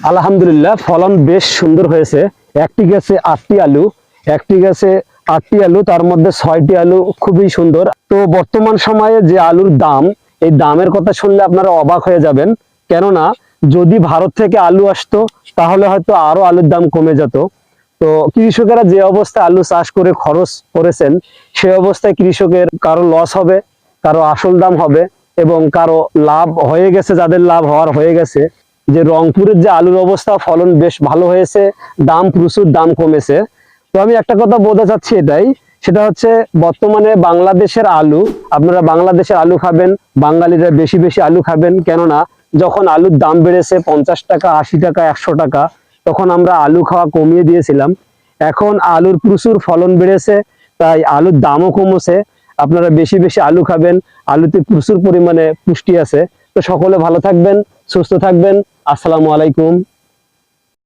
আলহামদুলিল্লাহ ফলন বেশ সুন্দর হয়েছে। একটি গাছে 8টি আলু, একটি গাছে 8টি আলু, তার মধ্যে 6টি আলু খুবই সুন্দর। তো বর্তমান সময়ে যে আলুর দাম, এই দামের কথা শুনলে আপনারা অবাক হয়ে যাবেন। কেননা যদি ভারত থেকে আলু আসতো তাহলে হয়তো আরো আলুর দাম কমে যেত। তো কৃষকেরা যে অবস্থায় আলু চাষ করে খরচ করেছেন, সে অবস্থায় কৃষকের কারো লস হবে, কারো আসল দাম হবে এবং কারো লাভ হয়ে গেছে, যাদের লাভ হওয়ার হয়ে গেছে। যে রংপুরের যে আলুর অবস্থা, ফলন বেশ ভালো হয়েছে, দাম প্রচুর, দাম কমেছে। তো আমি একটা কথা বলতে চাচ্ছি এটাই, সেটা হচ্ছে বর্তমানে বাংলাদেশের আলু, আপনারা বাংলাদেশের আলু খাবেন, বাঙালিরা বেশি বেশি আলু খাবেন। কেননা যখন আলুর দাম বেড়েছে 50 টাকা, 80 টাকা, 100 টাকা, তখন আমরা আলু খাওয়া কমিয়ে দিয়েছিলাম। এখন আলুর প্রচুর ফলন বেড়েছে, তাই আলুর দামও কমেছে। আপনারা বেশি বেশি আলু খাবেন, আলুতে প্রচুর পরিমাণে পুষ্টি আছে। তো সকলে ভালো থাকবেন, সুস্থ থাকবেন। আসসালামু আলাইকুম।